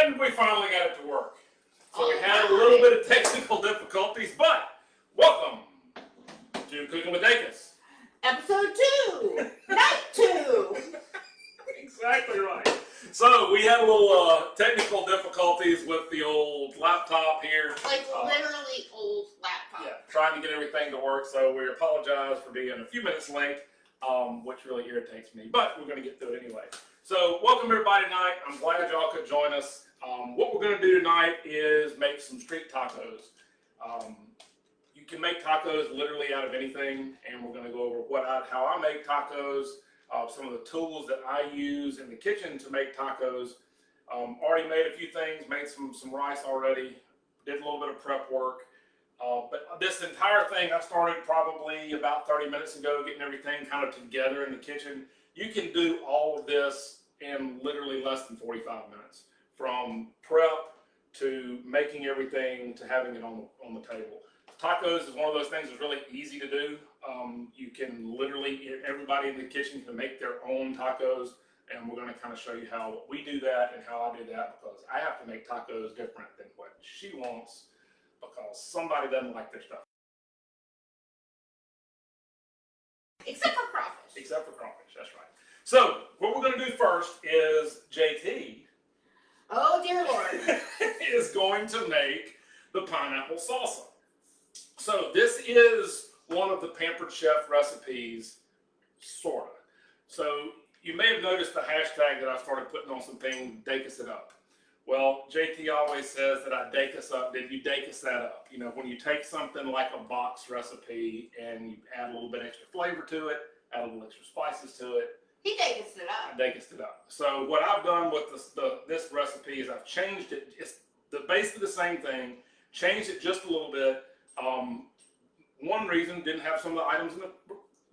And we finally got it to work. So we had a little bit of technical difficulties, but welcome to Cooking with Dacus. Episode 2, night 2. Exactly right. So we had a little technical difficulties with the old laptop here. Like literally old laptop. Yeah, trying to get everything to work. So we apologize for being a few minutes late, which really irritates me, but we're going to get through it anyway. So welcome everybody tonight. I'm glad y'all could join us. What we're going to do tonight is make some street tacos. You can make tacos literally out of anything, and we're going to go over how I make tacos, some of the tools that I use in the kitchen to make tacos. Already made a few things, made some rice already, did a little bit of prep work. But this entire thing I started probably about 30 minutes ago, getting everything kind of together in the kitchen. You can do all of this in literally less than 45 minutes, from prep to making everything to having it on the table. Tacos is one of those things that's really easy to do. You can literally, everybody in the kitchen can make their own tacos, and we're going to kind of show you how we do that and how I do that, because I have to make tacos different than what she wants, because somebody doesn't like their stuff. Except for crawfish. Except for crawfish, that's right. So, what we're going to do first is JT. Oh, dear Lord. is going to make the pineapple salsa. So, this is one of the Pampered Chef recipes, sort of. So, you may have noticed the hashtag that I started putting on some things, Dacus it up. Well, JT always says that I Dacus up. Did you Dacus that up? You know, when you take something like a box recipe and you add a little bit extra flavor to it, add a little extra spices to it. He Dacused it up. I Dacused it up. So what I've done with this recipe is I've changed it. It's basically the same thing. Changed it just a little bit. One reason, didn't have some of the items in the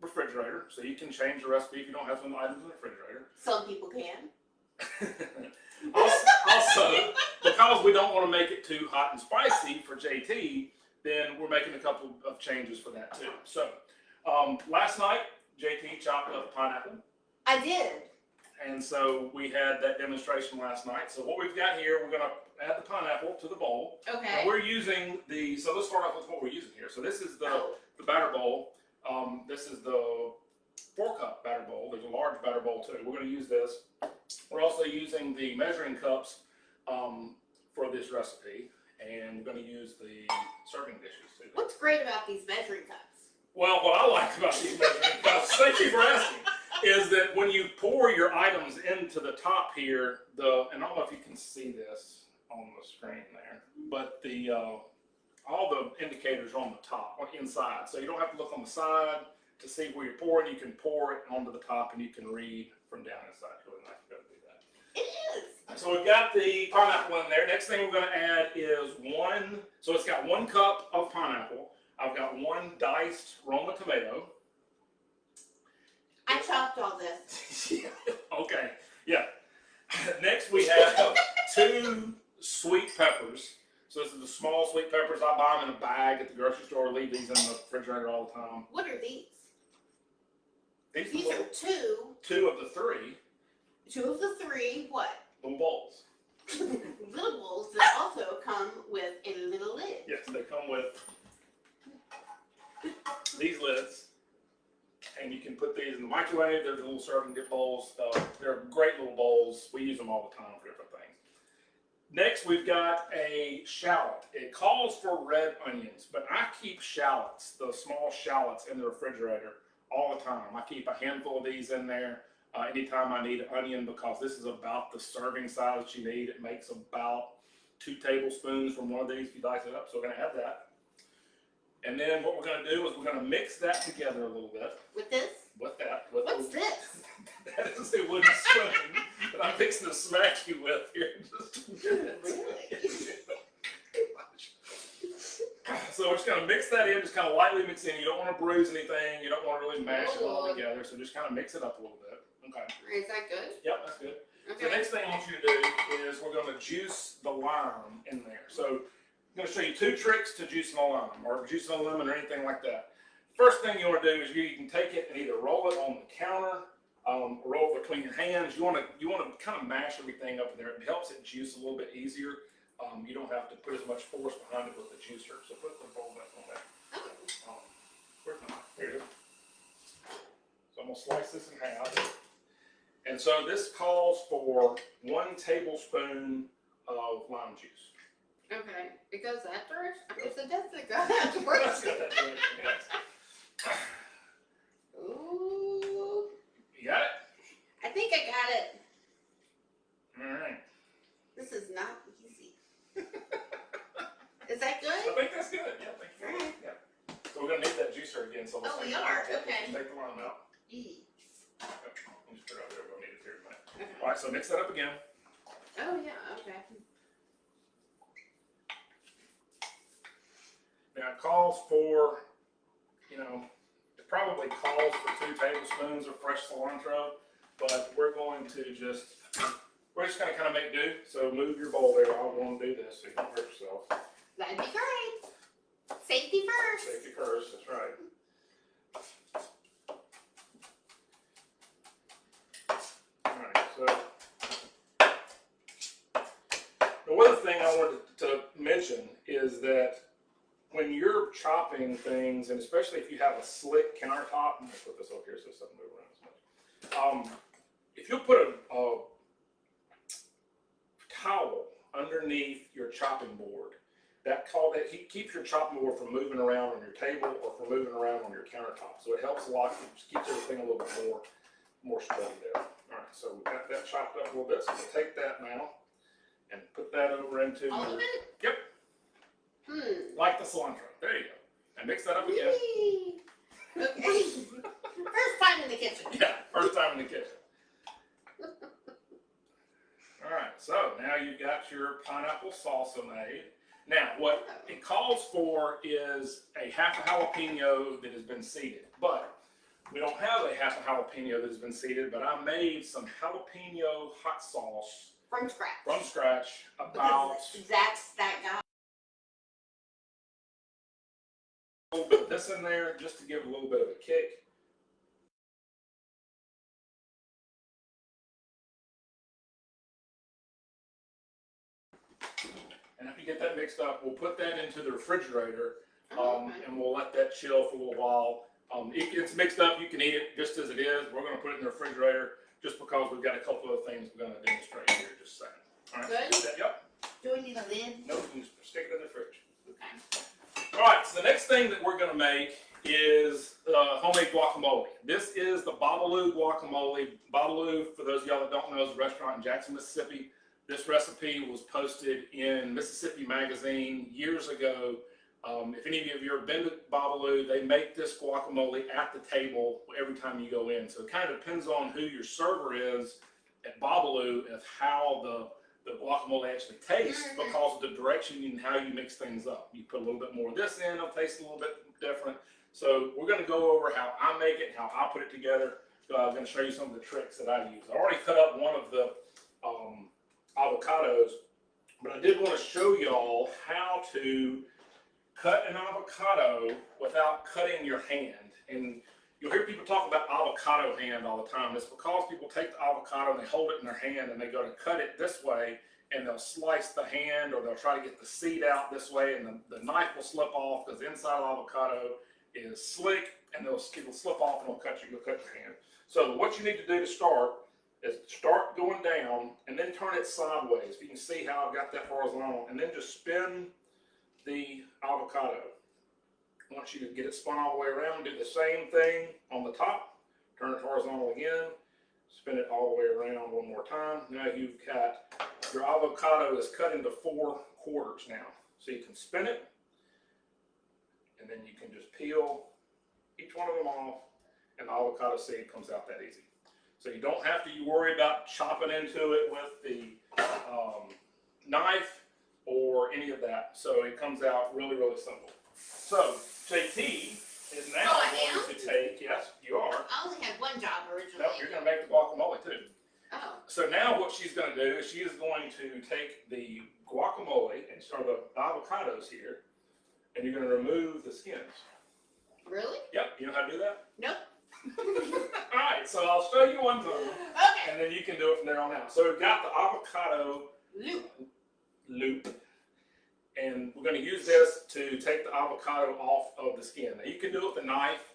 refrigerator, so you can change the recipe if you don't have some of the items in the refrigerator. Some people can. Also, because we don't want to make it too hot and spicy for JT, then we're making a couple of changes for that too. So, last night, JT chopped up a pineapple. I did. And so we had that demonstration last night. So what we've got here, we're going to add the pineapple to the bowl. Okay. Now we're using so let's start off with what we're using here. So this is the batter bowl. This is the 4-cup batter bowl. There's a large batter bowl too. We're going to use this. We're also using the measuring cups for this recipe. And we're going to use the serving dishes too. What's great about these measuring cups? Well, what I like about these measuring cups, thank you for asking, is that when you pour your items into the top here, and I don't know if you can see this on the screen there, but all the indicators are on the top, inside. So you don't have to look on the side to see where you're pouring. You can pour it onto the top and you can read from down inside. It's really nice to be able to do that. It is. So we've got the pineapple in there. Next thing we're going to add is so it's got 1 cup of pineapple. I've got 1 diced Roma tomato. I chopped all this. Okay, yeah. Next we have 2 sweet peppers. So this is the small sweet peppers. I buy them in a bag at the grocery store. Leave these in the refrigerator all the time. What are these? These are 2. 2 of the 3. 2 of the 3, what? Little bowls. Little bowls that also come with a little lid. Yes, they come with these lids. And you can put these in the microwave. They're the little serving dip bowls. They're great little bowls. We use them all the time for different things. Next, we've got a shallot. It calls for red onions, but I keep shallots, the small shallots, in the refrigerator all the time. I keep a handful of these in there anytime I need an onion, because this is about the serving size that you need. It makes about 2 tablespoons from one of these if you dice it up. So we're going to add that. And then what we're going to do is we're going to mix that together a little bit. With this? With that. What's this? That is a wooden spoon that I'm fixing to smack you with here in just a minute. Really? So we're just going to mix that in, just kind of lightly mix in. You don't want to bruise anything. You don't want to really mash it all together. So just kind of mix it up a little bit. Okay. Is that good? Yep, that's good. Okay. The next thing I want you to do is we're going to juice the lime in there. So I'm going to show you 2 tricks to juicing a lime, or juicing a lemon, or anything like that. First thing you want to do is you can take it and either roll it on the counter, A roll between your hands. You want to kind of mash everything up in there. It helps it juice a little bit easier. You don't have to put as much force behind it with the juicer. So put the bowl back on there. Where's my? Here it is. So I'm gonna slice this in half. And so this calls for 1 tablespoon of lime juice. Okay, it goes afterwards? It's a death that goes afterwards. Yes. Ooh. You got it? I think I got it. All right. This is not easy. Is that I good? think that's good. Yeah, thank you. Alright. Yeah. So we're gonna need that juicer again. So let's Oh, we take are? the, Okay. Take the lime out. E. Yep. We'll just put it over there. We'll need it here in a minute. Okay. All right. So mix that up again. Oh, yeah, okay. Now it calls for, it probably calls for 2 tablespoons of fresh cilantro, but we're just gonna kind of make do. So move your bowl there. I'll go and do this so you don't hurt yourself. That'd be great. Safety first. Safety first, that's right. Alright, so the other thing I wanted to mention is that when you're chopping things, and especially if you have a slick countertop, I'm gonna put this over here so it doesn't move around as much. If you put a towel underneath your chopping board, that keeps your chopping board from moving around on your table or from moving around on your countertop. So it helps keeps everything a little bit more steady there. All right, so we got that chopped up a little bit. So we'll take that now and put that over into All of it? Yep. Like the cilantro. There you go. And mix that up again. Whee! Okay. First time in the kitchen. Yeah, first time in the kitchen. All right, so now you've got your pineapple salsa made. Now, what it calls for is a half a jalapeno that has been seeded, but we don't have a half a jalapeno that has been seeded, but I made some jalapeno hot sauce From scratch about Because that's that guy. a little bit of this in there just to give a little bit of a kick. And if you get that mixed up, we'll put that into the refrigerator, and we'll let that chill for a little while. It's mixed up. You can eat it just as it is. We're going to put it in the refrigerator just because we've got a couple of things we're going to demonstrate here. Just a second. All right. Good? Yep. Do we need a lid? No, you just stick it in the fridge. Okay. All right. So the next thing that we're going to make is homemade guacamole. This is the Babalu guacamole. Babalu, for those of y'all that don't know, is a restaurant in Jackson, Mississippi. This recipe was posted in Mississippi Magazine years ago. If any of you have ever been to Babalu, they make this guacamole at the table every time you go in. So it kind of depends on who your server is at Babalu of how the guacamole actually tastes because of the direction and how you mix things up. You put a little bit more of this in, it'll taste a little bit different. So we're going to go over how I make it, how I put it together. I'm going to show you some of the tricks that I use. I already cut up one of the avocados, but I did want to show y'all how to cut an avocado without cutting your hand. And you'll hear people talk about avocado hand all the time. It's because people take the avocado and they hold it in their hand and they go to cut it this way and they'll slice the hand or they'll try to get the seed out this way and the knife will slip off because the inside of the avocado is slick and it'll slip off and it'll cut your hand. So what you need to do to start is start going down and then turn it sideways. You can see how I've got that horizontal, and then just spin the avocado. I want you to get it spun all the way around. Do the same thing on the top. Turn it horizontal again. Spin it all the way around one more time. Now you've got your avocado is cut into 4 quarters now. So you can spin it, and then you can just peel each one of them off, and the avocado seed comes out that easy. So you don't have to worry about chopping into it with the knife or any of that. So it comes out really, really simple. So JT is now going to take, yes, you are. I only had one job originally. No, you're going to make the guacamole too. Oh. So now what she's going to do is she is going to take the guacamole and or the avocados here, and you're going to remove the skins. Really? Yep. You know how to do that? Nope. Alright, so I'll show you one time, Okay. and then you can do it from there on out. So we've got the avocado loop, and we're going to use this to take the avocado off of the skin. Now you can do it with a knife.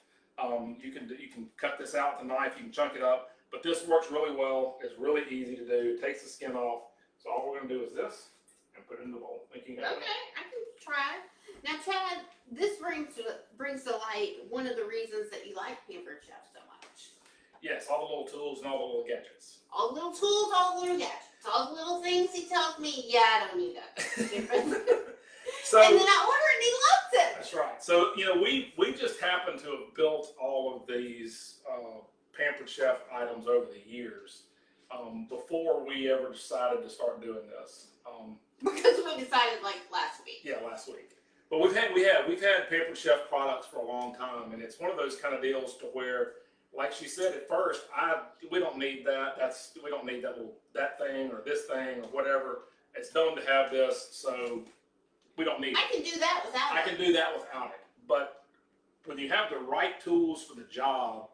You can cut this out with a knife. You can chunk it up, but this works really well. It's really easy to do. It takes the skin off. So all we're going to do is this and put it in the bowl. Okay, I can try. Now, Chad, this brings to light one of the reasons that you like Pampered Chef so much. Yes, all the little tools and all the little gadgets. All the little tools, all the little gadgets, all the little things he tells me, yeah, I don't need that. So, and then I order it and he loves it. that's right. So, you know, we just happen to have built all of these Pampered Chef items over the years before we ever decided to start doing this. Because we decided like last week. Yeah, last week. But we've had Pampered Chef products for a long time, and it's one of those kind of deals to where, like she said at first, we don't need that. We don't need that thing or this thing or whatever. It's known to have this, so we don't need it. I can do that without it. I can do that without it. But when you have the right tools for the job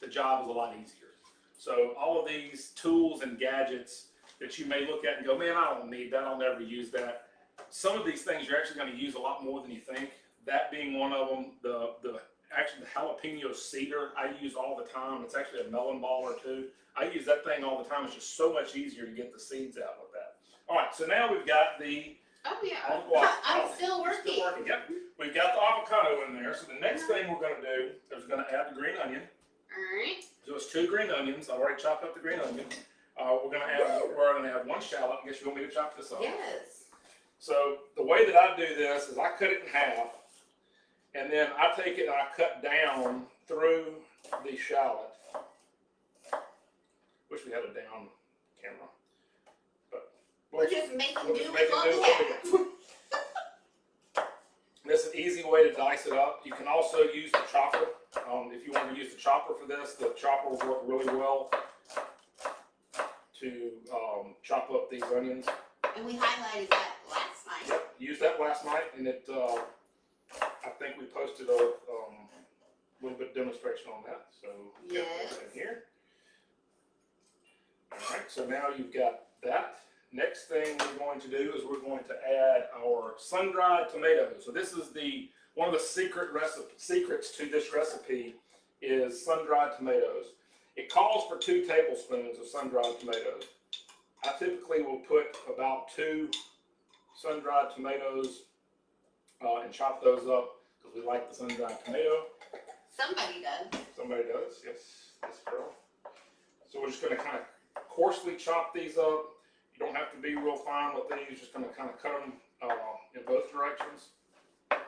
is a lot easier. So all of these tools and gadgets that you may look at and go, man, I don't need that. I'll never use that. Some of these things you're actually going to use a lot more than you think. That being one of them. The jalapeno cedar I use all the time. It's actually a melon baller too. I use that thing all the time. It's just so much easier to get the seeds out with that. All right, so now we've got the Oh yeah, I'm still working. Yep, we've got the avocado in there. So the next thing we're going to do is we're going to add the green onion. All right. So it's 2 green onions. I've already chopped up the green onion. We're going to add 1 shallot. I guess you want me to chop this up? Yes. So the way that I do this is I cut it in half, and then I take it and I cut down through the shallot. Wish we had a down camera, but We're just making do with making what do we with what have. This is an easy way to dice it up. You can also use the chopper. If you want to use the chopper for this, the chopper will work really well to chop up these onions. And we highlighted that last night. Yep, used that last night, and it. I think we posted a little bit of demonstration on that. So yes. Put that in here. All right. So now you've got that. Next thing we're going to do is we're going to add our sun-dried tomatoes. So this is one of the secrets to this recipe is sun-dried tomatoes. It calls for 2 tablespoons of sun-dried tomatoes. I typically will put about 2 sun-dried tomatoes and chop those up because we like the sun-dried tomato. Somebody does. Somebody does, yes, this girl. So we're just going to kind of coarsely chop these up. You don't have to be real fine with these. Just going to kind of cut them in both directions. And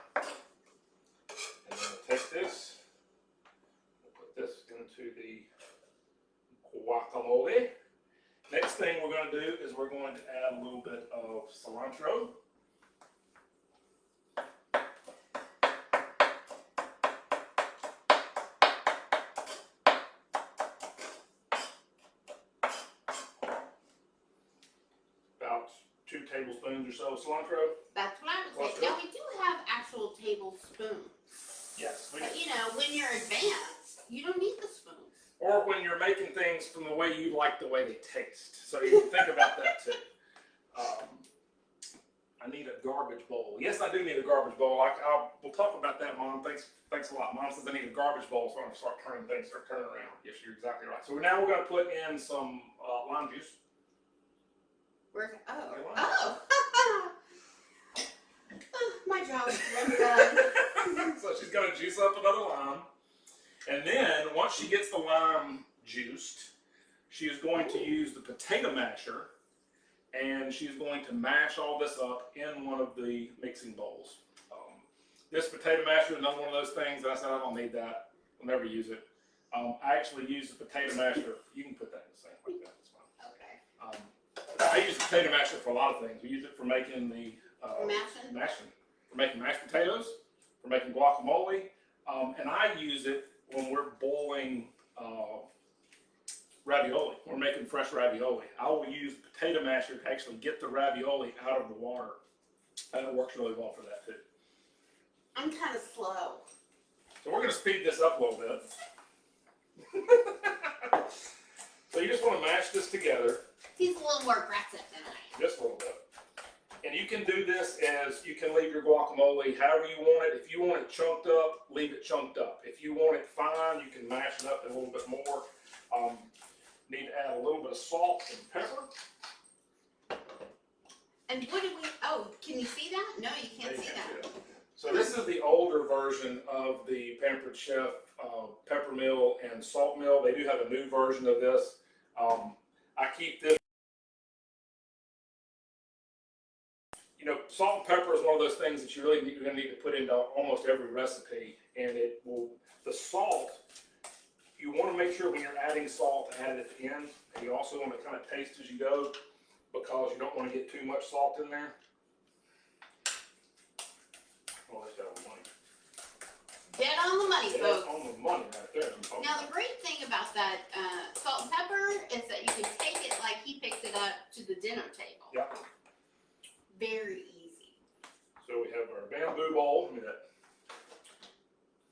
then we'll take this, we'll put this into the guacamole. Next thing we're going to do is we're going to add a little bit of cilantro. About 2 tablespoons or so of cilantro. That's what I would say. Now we do have actual tablespoons. Yes. But you know, when you're advanced, you don't need the spoons. Or when you're making things from the way you like the way they taste. So you can think about that too. I need a garbage bowl. Yes, I do need a garbage bowl. We'll talk about that, Mom. Thanks a lot. Mom says I need a garbage bowl, so I'm going to start turning around. Yes, you're exactly right. So now we're going to put in some lime juice. Where's it? Oh. My job is done. So she's going to juice up another lime. And then, once she gets the lime juiced, she is going to use the potato masher, and she's going to mash all this up in one of the mixing bowls. This potato masher is another one of those things that I said I don't need that. I'll never use it. I actually use the potato masher. You can put that in the sink like that. It's fine. Okay. I use the potato masher for a lot of things. We use it for making the Mashing? for making mashed potatoes, for making guacamole, and I use it when we're boiling ravioli. We're making fresh ravioli. I will use the potato masher to actually get the ravioli out of the water. And it works really well for that too. I'm kind of slow. So we're going to speed this up a little bit. So you just want to mash this together. He's a little more aggressive than I am. Just a little bit. And you can do this as, you can leave your guacamole however you want it. If you want it chunked up, leave it chunked up. If you want it fine, you can mash it up a little bit more. Need to add a little bit of salt and pepper. And what do we, oh, can you see that? No, you can't see that. So this is the older version of the Pampered Chef pepper mill and salt mill. They do have a new version of this. I keep this. You know, salt and pepper is one of those things that you're going to need to put into almost every recipe, and it will. The salt, you want to make sure when you're adding salt, add it at the end, and you also want to kind of taste as you go, because you don't want to get too much salt in there. Oh, that's got money. Dead on the money, Yeah, folks. on the money right there. Now the great thing about that salt and pepper is that you can take it like he picks it up to the dinner table. Yep. Very easy. So we have our bamboo bowl. Look at that.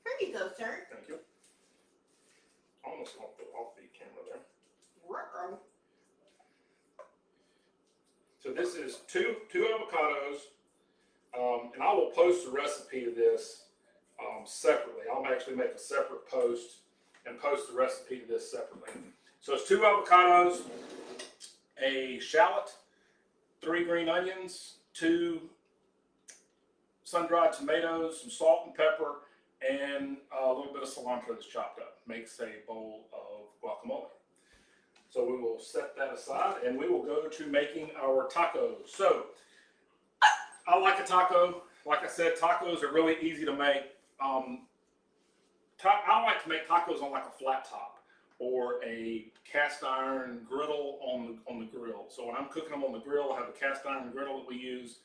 Here you go, sir. Thank you. Almost off the camera there. Ruh-roh. So this is two avocados, and I will post the recipe of this separately. I'll actually make a separate post and post the recipe of this separately. So it's 2 avocados, a shallot, 3 green onions, 2 sun-dried tomatoes, some salt and pepper, and a little bit of cilantro that's chopped up. Makes a bowl of guacamole. So we will set that aside, and we will go to making our tacos. So I like a taco. Like I said, tacos are really easy to make. I like to make tacos on like a flat top or a cast iron griddle on the grill. So when I'm cooking them on the grill, I have a cast iron griddle that we use.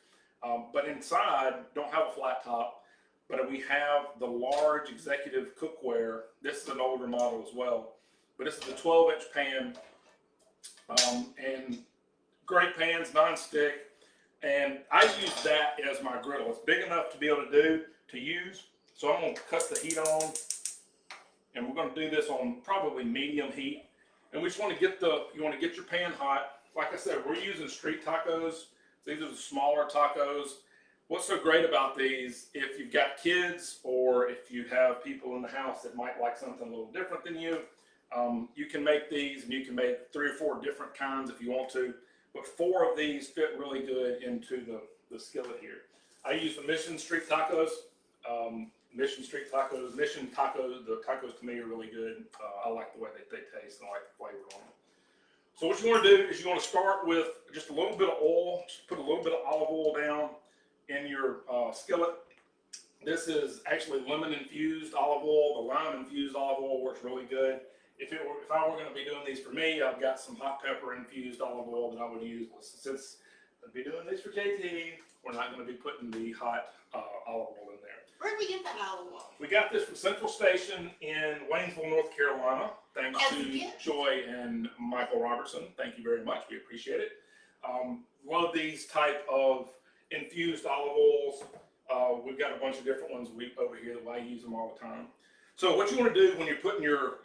But inside, don't have a flat top, but we have the large executive cookware. This is an older model as well, but this is a 12-inch pan, and great pans, non-stick. And I use that as my griddle. It's big enough to be able to use. So I'm going to cut the heat on, and we're going to do this on probably medium heat. And we just want to get you want to get your pan hot. Like I said, we're using street tacos. These are the smaller tacos. What's so great about these, if you've got kids or if you have people in the house that might like something a little different than you, you can make these, and you can make 3 or 4 different kinds if you want to. But 4 of these fit really good into the skillet here. I use the Mission Street Tacos. Mission Tacos, the tacos to me are really good. I like the way they taste, and I like the flavor on them. So what you want to do is you want to start with just a little bit of oil. Just put a little bit of olive oil down in your skillet. This is actually lemon infused olive oil. The lime infused olive oil works really good. If I were going to be doing these for me, I've got some hot pepper infused olive oil that I would use. Since I'd be doing these for JT, we're not going to be putting the hot olive oil in there. Where did we get that olive oil? We got this from Central Station in Waynesville, North Carolina. Thanks to Joy and Michael Robertson. Thank you very much. We appreciate it. Love these type of infused olive oils. We've got a bunch of different ones over here that I use them all the time. So what you want to do when you're putting your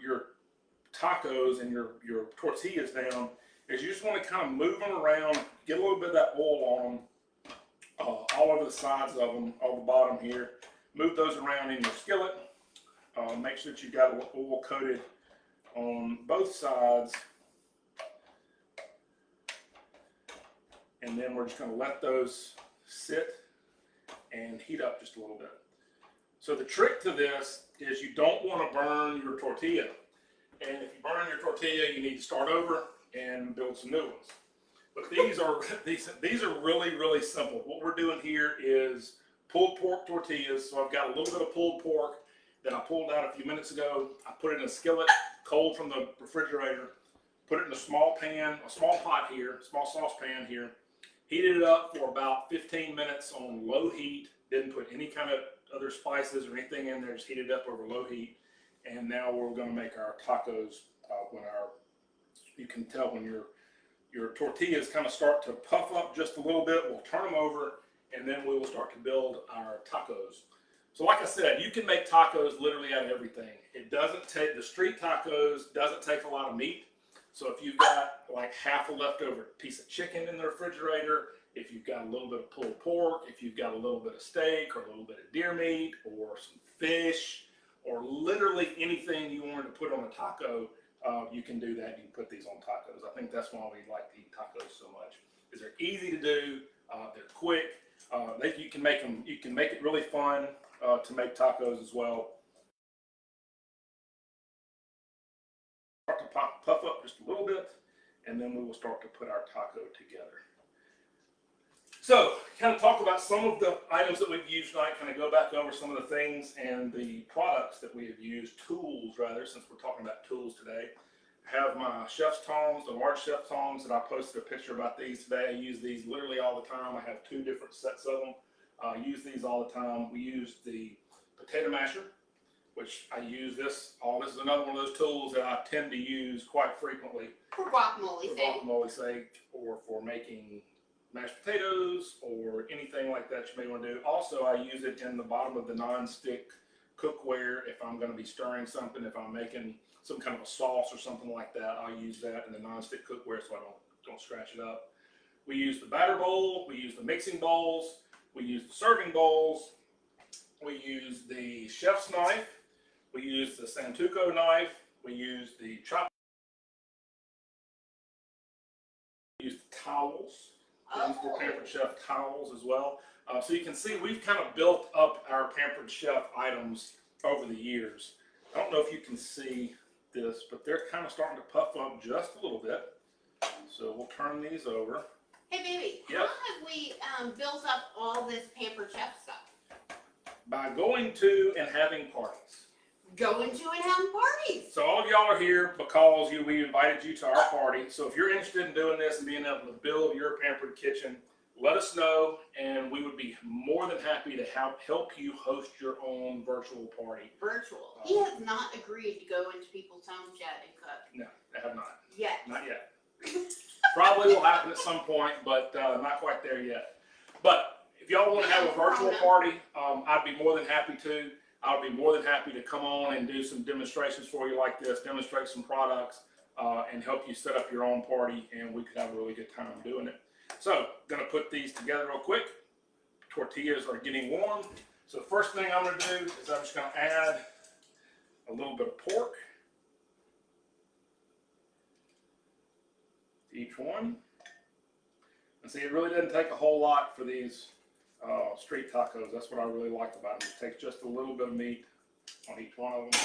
tacos and your tortillas down is you just want to kind of move them around, get a little bit of that oil on them, all over the sides of them, on the bottom here. Move those around in your skillet. Make sure that you've got it oil coated on both sides. And then we're just going to let those sit and heat up just a little bit. So the trick to this is you don't want to burn your tortilla. And if you burn your tortilla, you need to start over and build some new ones. But these are really, really simple. What we're doing here is pulled pork tortillas. So I've got a little bit of pulled pork that I pulled out a few minutes ago. I put it in a skillet, cold from the refrigerator. Put it in a small pan, a small pot here, small saucepan here. Heated it up for about 15 minutes on low heat. Didn't put any kind of other spices or anything in there. Just heated it up over low heat. And now we're going to make our tacos. You can tell when your tortillas kind of start to puff up just a little bit. We'll turn them over, and then we will start to build our tacos. So like I said, you can make tacos literally out of everything. It doesn't take, the street tacos doesn't take a lot of meat. So if you've got like half a leftover piece of chicken in the refrigerator, if you've got a little bit of pulled pork, if you've got a little bit of steak or a little bit of deer meat or some fish or literally anything you wanted to put on a taco, you can do that. You can put these on tacos. I think that's why we like to eat tacos so much. Is they're easy to do, they're quick. You can make them. You can make it really fun to make tacos as well. Start to puff up just a little bit, and then we will start to put our taco together. So, kind of talk about some of the items that we've used tonight, kind of go back over some of the things and the products that we have used, tools rather, since we're talking about tools today. I have my chef's tongs, the large chef's tongs that I posted a picture about these today. I use these literally all the time. I have 2 different sets of them. I use these all the time. We use the potato masher, which I use this. This is another one of those tools that I tend to use quite frequently. For guacamole's sake. For guacamole's sake, or for making mashed potatoes or anything like that you may want to do. Also, I use it in the bottom of the non-stick cookware if I'm going to be stirring something. If I'm making some kind of a sauce or something like that, I'll use that in the non-stick cookware so I don't scratch it up. We use the batter bowl. We use the mixing bowls. We use the serving bowls. We use the chef's knife. We use the Santuco knife. We use the chop. We use the towels. These were Pampered Chef towels as well. So you can see we've kind of built up our Pampered Chef items over the years. I don't know if you can see this, but they're kind of starting to puff up just a little bit. So we'll turn these over. Hey, baby, Yep. how have we built up all this Pampered Chef stuff? By going to and having parties. Going to and having parties. So all of y'all are here because we invited you to our party. So if you're interested in doing this and being able to build your Pampered kitchen, let us know, and we would be more than happy to help you host your own virtual party. Virtual. He has not agreed to go into people's homes yet and cook. No, I have not. Yet. Not yet. Probably will happen at some point, but not quite there yet. But if y'all want to have a virtual party, I'd be more than happy to. I would be more than happy to come on and do some demonstrations for you like this, demonstrate some products, and help you set up your own party, and we could have a really good time doing it. So, gonna put these together real quick. Tortillas are getting warm. So the first thing I'm gonna do is I'm just gonna add a little bit of pork to each one. And see, it really doesn't take a whole lot for these street tacos. That's what I really like about them. It takes just a little bit of meat on each one of them.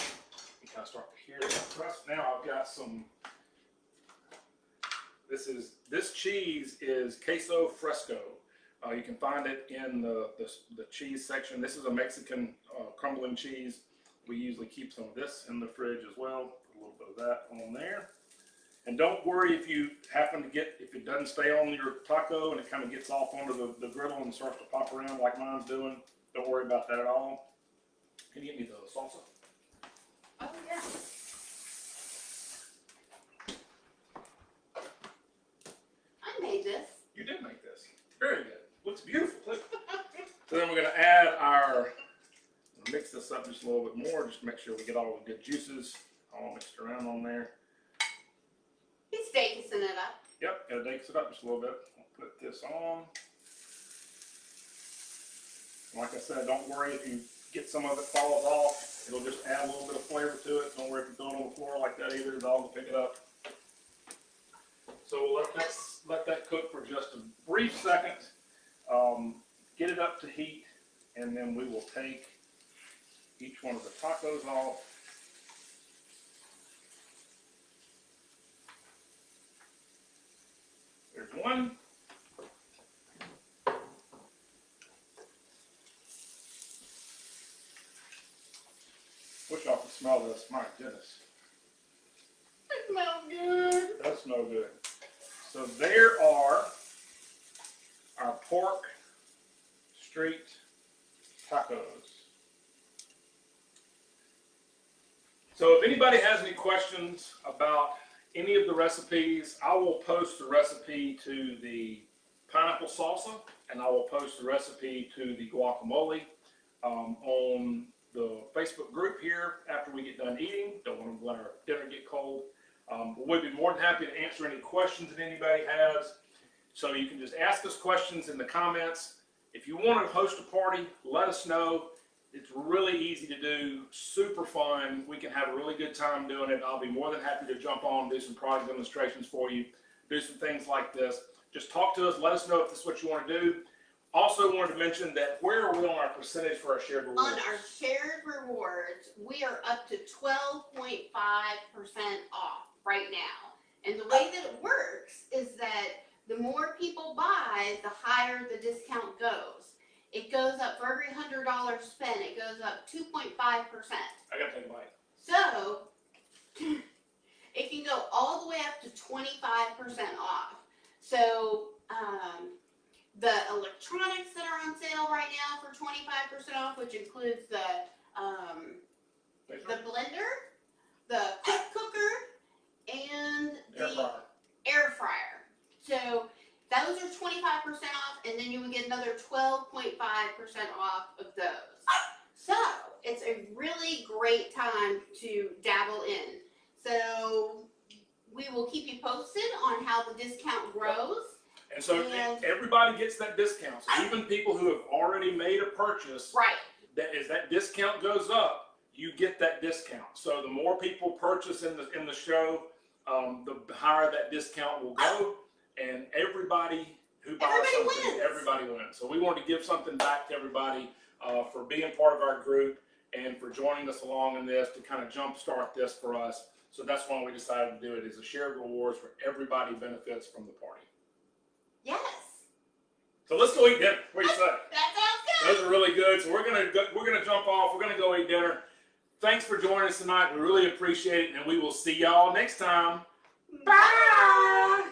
You kind of start to hear that crust. Now I've got some. This cheese is Queso Fresco. You can find it in the cheese section. This is a Mexican crumbling cheese. We usually keep some of this in the fridge as well. Put a little bit of that on there. And don't worry if you happen to if it doesn't stay on your taco and it kind of gets off onto the griddle and starts to pop around like mine's doing. Don't worry about that at all. Can you get me the salsa? Oh, yeah. I made this. You did make this. Very good. Looks beautiful too. So then we're going to add mix this up just a little bit more, just to make sure we get all the good juices all mixed around on there. He's Dacusing it up. Yep, gotta Dacus it up just a little bit. I'll put this on. Like I said, don't worry if you get some of it falls off. It'll just add a little bit of flavor to it. Don't worry if you throw it on the floor like that either. The dog will pick it up. So we'll let that cook for just a brief second. Get it up to heat, and then we will take each one of the tacos off. There's one. Wish y'all could smell this. My goodness. It smells good. It does smell good. So there are our pork street tacos. So if anybody has any questions about any of the recipes, I will post the recipe to the pineapple salsa, and I will post the recipe to the guacamole. on the Facebook group here after we get done eating. Don't want to let our dinner get cold. But we'd be more than happy to answer any questions that anybody has. So you can just ask us questions in the comments. If you want to host a party, let us know. It's really easy to do, super fun. We can have a really good time doing it. I'll be more than happy to jump on, do some product demonstrations for you, do some things like this. Just talk to us, let us know if this is what you want to do. Also wanted to mention that where are we on our percentage for our shared rewards? On our shared rewards, we are up to 12.5% off right now. And the way that it works is that the more people buy, the higher the discount goes. It goes up for every $100 spent, it goes up 2.5%. I gotta take a bite. So, it can go all the way up to 25% off. So, the electronics that are on sale right now for 25% off, which includes the blender, the quick cooker, and the air fryer. So those are 25% off, and then you would get another 12.5% off of those. So it's a really great time to dabble in. So we will keep you posted on how the discount grows. And so everybody gets that discount. So even people who have already made a purchase, right, that as that discount goes up, you get that discount. So the more people purchase in the show, the higher that discount will go. And everybody who buys everybody wins. So we wanted to give something back to everybody for being part of our group and for joining us along in this to kind of jumpstart this for us. So that's why we decided to do it as a shared rewards where everybody benefits from the party. Yes. So let's go eat dinner. What do you say? That sounds good. Those are really good. So we're gonna jump off. We're gonna go eat dinner. Thanks for joining us tonight. We really appreciate it, and we will see y'all next time. Bye.